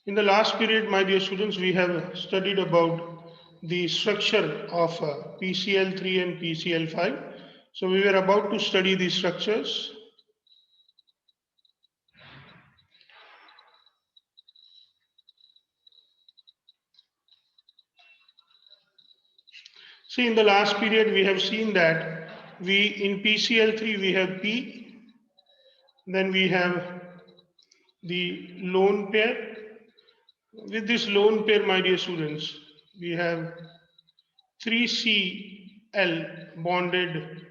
In the last period, my dear students, we have studied about the structure of PCl3 and PCl5. So we were about to study the structures. See, in the last period, we have seen that in PCl3 we have P, then we have the lone pair. With this lone pair, my dear students, we have 3Cl bonded.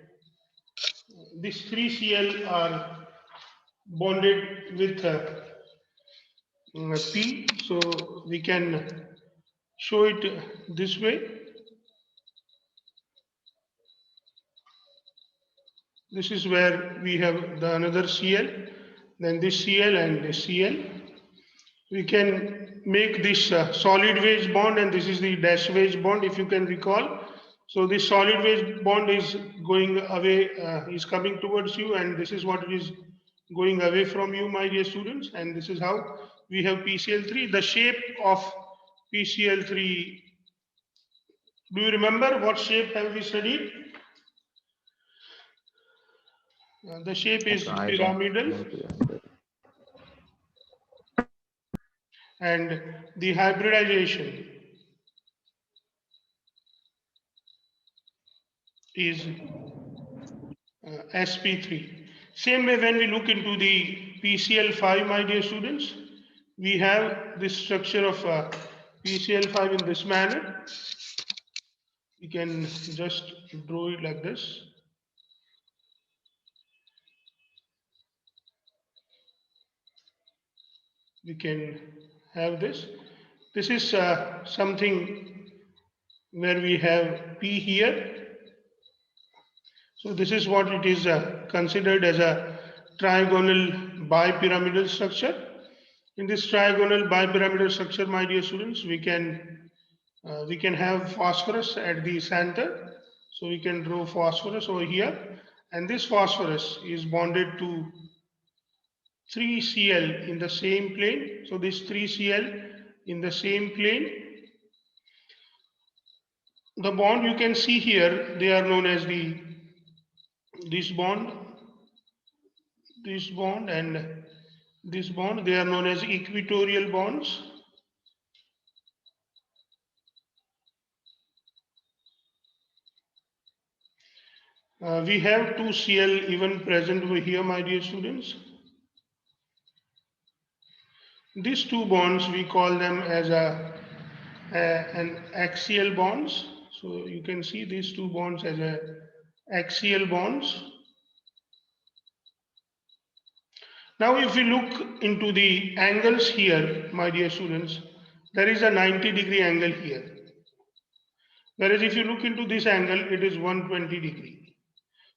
These 3Cl are bonded with P. So we can show it this way. This is where we have the another Cl, then this Cl and this Cl. We can make this solid wedge bond, and this is the dash wedge bond, if you can recall. So this solid wedge bond is going away, is coming towards you, and this is what is going away from you, my dear students. And this is how we have PCl3. The shape of PCl3, do you remember what shape have we studied? The shape is pyramidal, and the hybridization is sp3. Same way, when we look into the PCl5, my dear students, we have this structure of PCl5 in this manner. We can just draw it like this. We can have this. This is something where we have P here. So this is what it is considered as a trigonal bipyramidal structure. In this trigonal bipyramidal structure, my dear students, we can have phosphorus at the center. So we can draw phosphorus over here, and this phosphorus is bonded to 3Cl in the same plane. So this 3Cl in the same plane. The bond you can see here, they are known as this bond, and this bond. They are known as equatorial bonds. We have 2Cl even present over here, my dear students. These two bonds, we call them as an axial bonds. So you can see these two bonds as axial bonds. Now, if we look into the angles here, my dear students, there is a 90-degree angle here. Whereas if you look into this angle, it is 120-degree.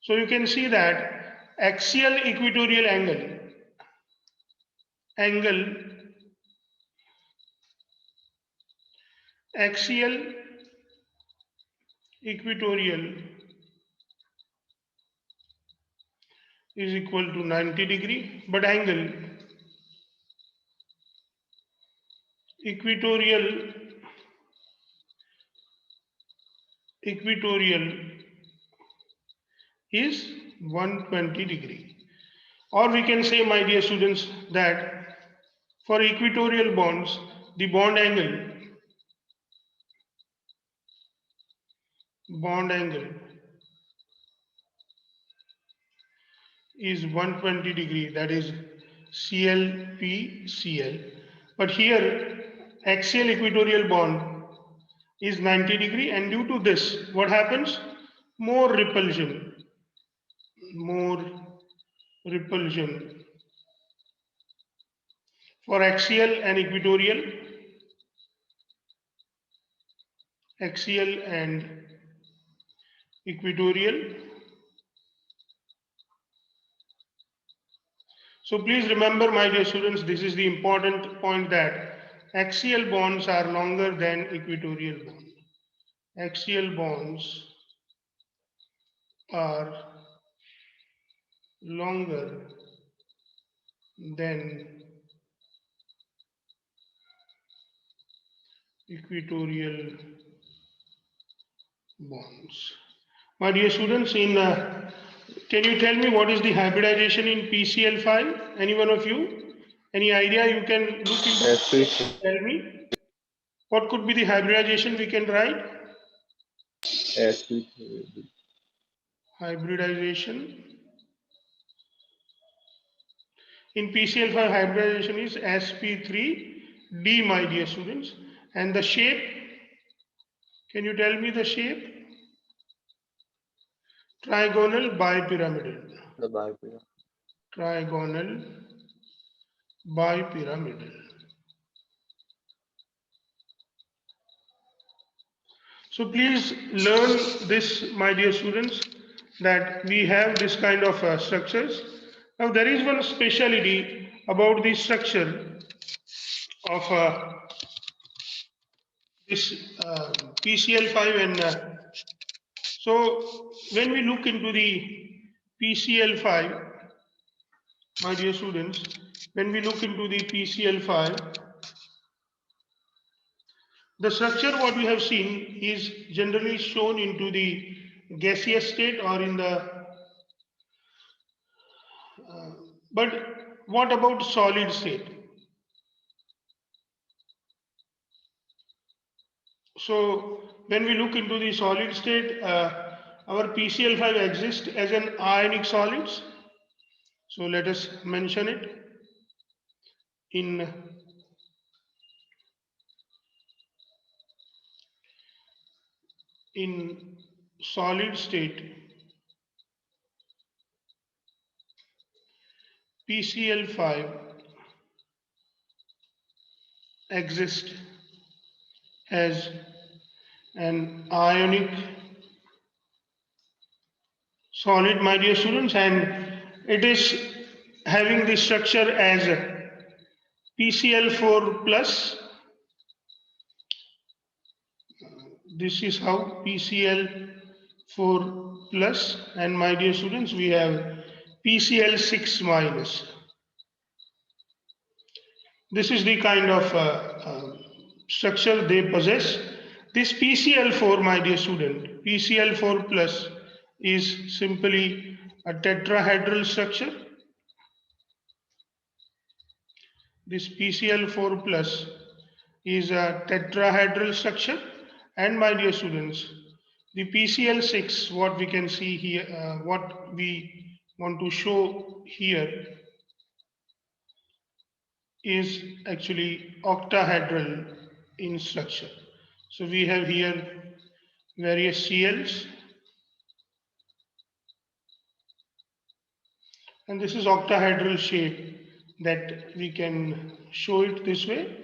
So you can see that axial equatorial axial equatorial is equal to 90-degree, but angle equatorial is 120-degree. Or we can say, my dear students, that for equatorial bonds, the bond angle is 120-degree, that is ClPCl. But here, axial equatorial bond is 90-degree, and due to this, what happens? More repulsion. For axial and equatorial, axial and equatorial. So please remember, my dear students, this is the important point, that axial bonds are longer than equatorial bonds. Axial bonds are longer than equatorial bonds. My dear students, can you tell me what is the hybridization in PCl5? Any one of you? Any idea you can look into? sp3 Tell me. What could be the hybridization we can write? sp3 Hybridization in PCl5 hybridization is sp3d, my dear students. And the shape, can you tell me the shape? Trigonal bipyramidal. the bipyramid. Trigonal bipyramidal. So please learn this, my dear students, that we have this kind of structures. Now there is one speciality about the structure of this PCl5 and so when we look into the PCl5, my dear students, when we look into the PCl5, the structure what we have seen is generally shown into the gaseous state or in the but what about solid state? So when we look into the solid state, our PCl5 exists as an ionic solids. So let us mention it in solid state. PCl5 exists as an ionic solid, my dear students, and it is having the structure as PCl4 plus. This is how PCl4 plus, and my dear students, we have PCl6 minus. This is the kind of structure they possess. This PCl4, my dear student, PCl4 plus is simply a tetrahedral structure. This PCl4 plus is a tetrahedral structure, and my dear students, the PCl6, what we can see here, what we want to show here is actually octahedral in structure. So we have here various Cl's, and this is octahedral shape that we can show it this way.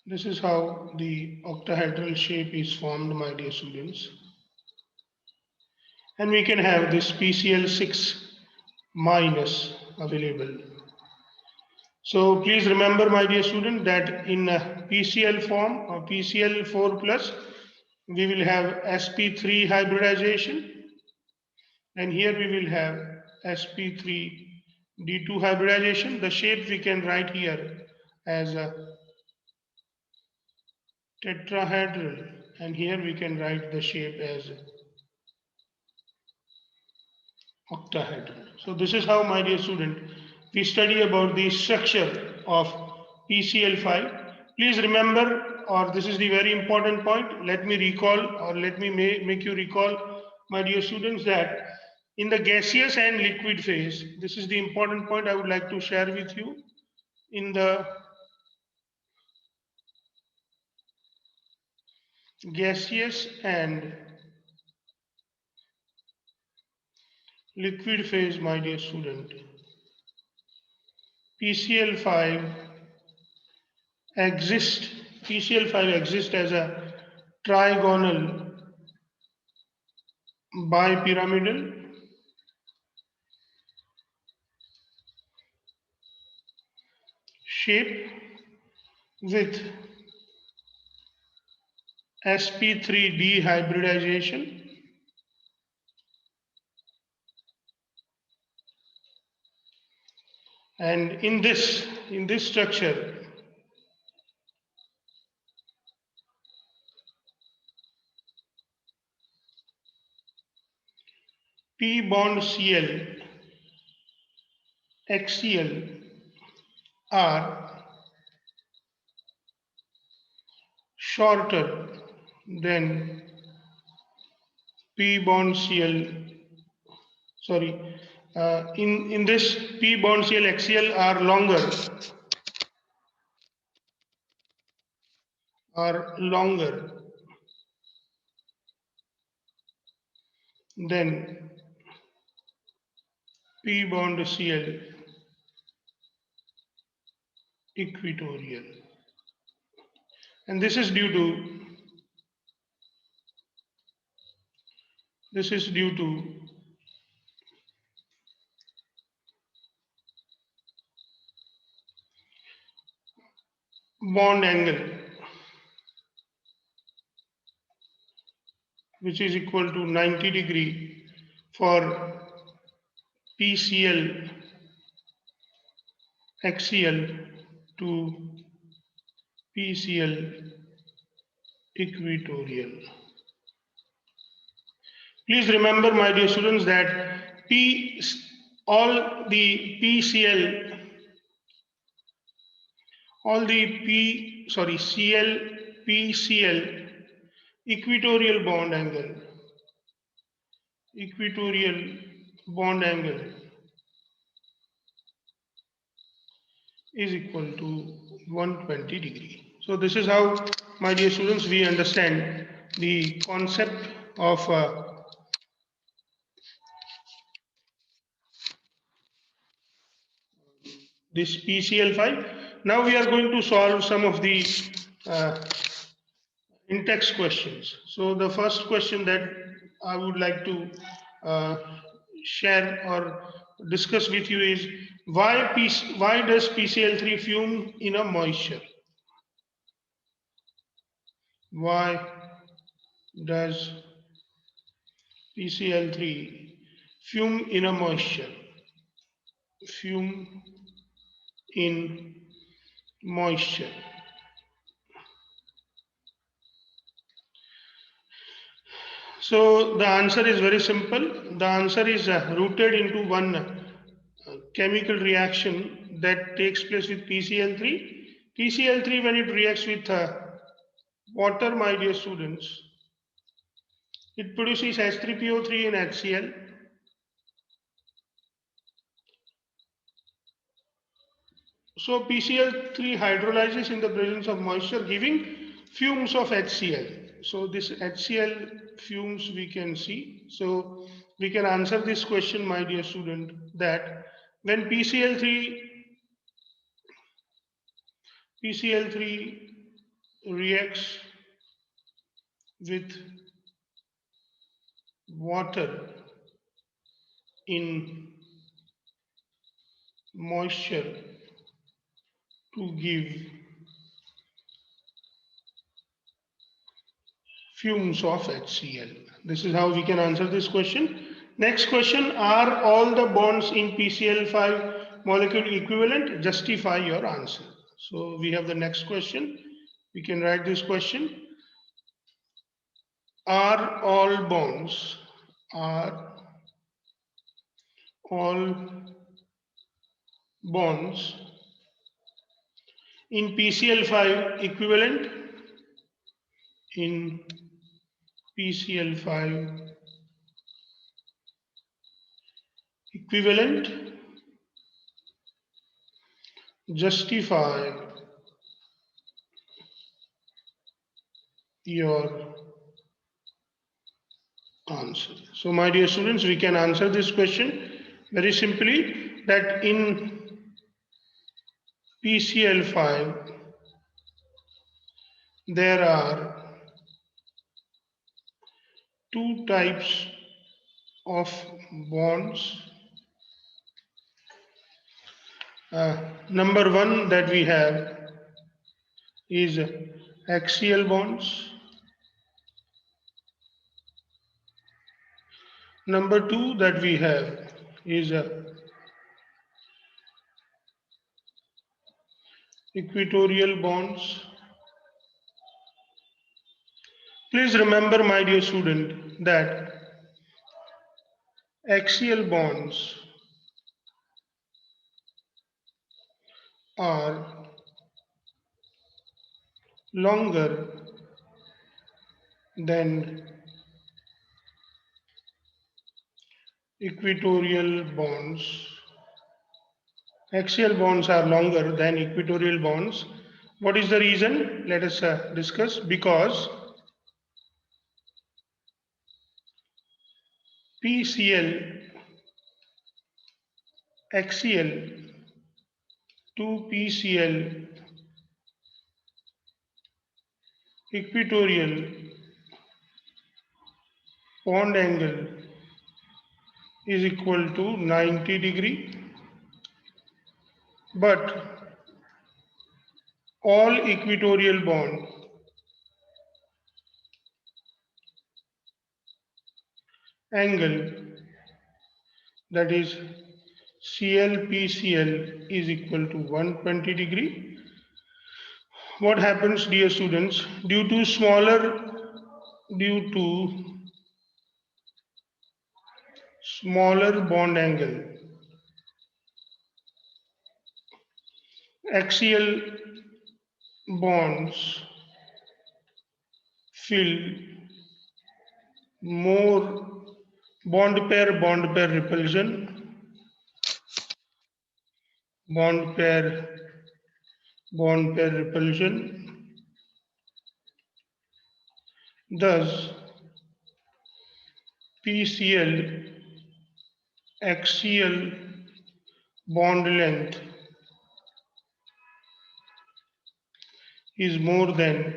This is how the octahedral shape is formed, my dear students. And we can have this PCl6 minus available. So please remember, my dear student, that in PCl form or PCl4 plus, we will have sp3 hybridization, and here we will have sp3 D2 hybridization. The shape we can write here as a tetrahedral, and here we can write the shape as octahedral. So this is how, my dear student, we study about the structure of PCl5. Please remember, or this is the very important point, let me recall or let me make you recall, my dear students, that in the gaseous and liquid phase, this is the important point I would like to share with you. In the gaseous and liquid phase, my dear student, PCl5 exists, PCl5 exists as a trigonal bipyramidal shape with sp3d hybridization, And in this structure, P bond Cl, HCl are shorter than P bond Cl, sorry, in this P bond Cl, HCl are longer than P bond Cl equatorial. And this is due to bond angle, which is equal to 90° for PCl HCl to PCl equatorial. Please remember, my dear students, that all the PCl, all the Cl, PCl equatorial bond angle is equal to 120°. So this is how, my dear students, we understand the concept of this PCl5. Now we are going to solve some of the uh, in-text questions. So the first question that I would like to uh, share or discuss with you is why does PCl3 fume in a moisture? Why does PCl3 fume in a moisture? Fume in moisture. So the answer is very simple. The answer is rooted into one chemical reaction that takes place with PCl3. PCl3, when it reacts with water, my dear students, it produces H3PO3 and HCl. So PCl3 hydrolyzes in the presence of moisture, giving fumes of HCl. So this HCl fumes we can see. So we can answer this question, my dear student, that when PCl3 reacts with water in moisture to give fumes of HCl. This is how we can answer this question. Next question, are all the bonds in PCl5 molecule equivalent? Justify your answer. So we have the next question. We can write this question. Are all bonds in PCl5 equivalent? In PCl5 equivalent? Justify your answer. So my dear students, we can answer this question very simply, that in PCl5 there are two types of bonds. Number one that we have is axial bonds. Number two that we have is equatorial bonds. Please remember, my dear student, that axial bonds are longer than equatorial bonds. Axial bonds are longer than equatorial bonds. What is the reason? Let us discuss. Because PCl axial to PCl equatorial bond angle is equal to 90°, but all equatorial bond angle, that is CL/PCl, is equal to 120°. What happens, dear students, due to smaller bond angle, axial bonds fill more bond pair repulsion, bond pair repulsion. Thus PCl axial bond length is more than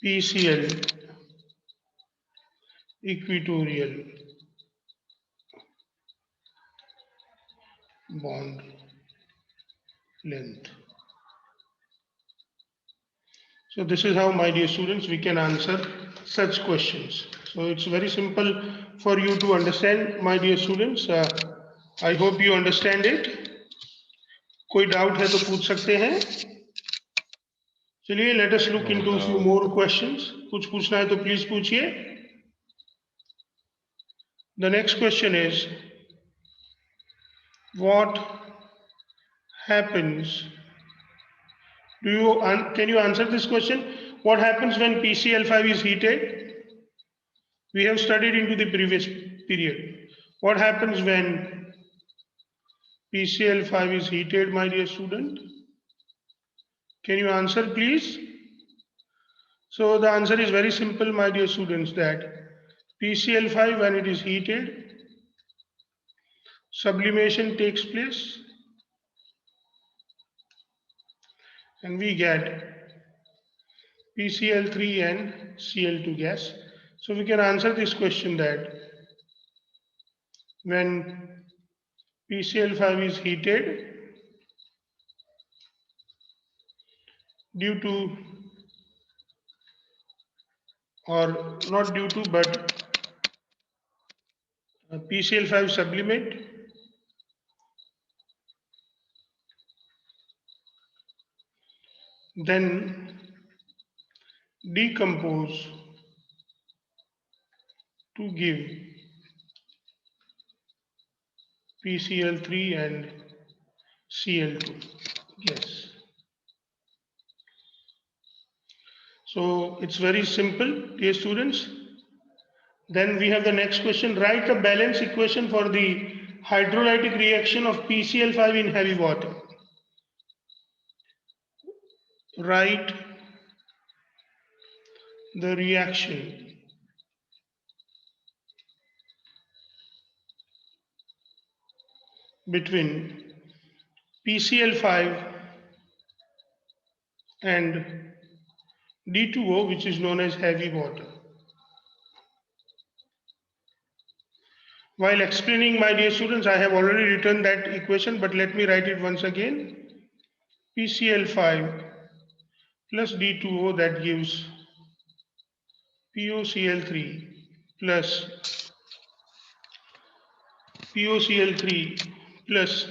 PCl equatorial bond length. So this is how, my dear students, we can answer such questions. So it's very simple for you to understand, my dear students. I hope you understand it. कोई doubt है तो पूछ सकते हैं. चलिए, let us look into a few more questions. कुछ पूछना है तो प्लीज पूछिए. The next question is, what happens? Can you answer this question? What happens when PCl5 is heated? We have studied into the previous period. What happens when PCl5 is heated, my dear student? Can you answer, please? So the answer is very simple, my dear students, that PCl5, when it is heated, sublimation takes place and we get PCl3 and Cl2 gas. So we can answer this question that when PCl5 is heated, due to, or not due to, but PCl5 sublimate, then decompose to give PCl3 and Cl2 gas. So it's very simple, dear students. Then we have the next question. Write a balance equation for the hydrolytic reaction of PCl5 in heavy water. Write the reaction between PCl5 and D2o, which is known as heavy water. While explaining, my dear students, I have already written that equation, but let me write it once again. PCl5 plus D2o, that gives POCl3 plus POCl3 plus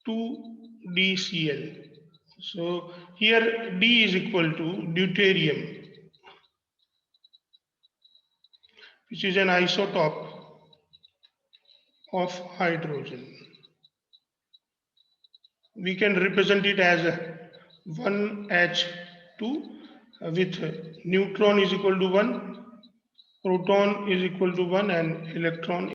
2 DCl. So here D is equal to deuterium, which is an isotope of hydrogen. We can represent it as 1H2 with neutron is equal to 1, proton is equal to 1 and electron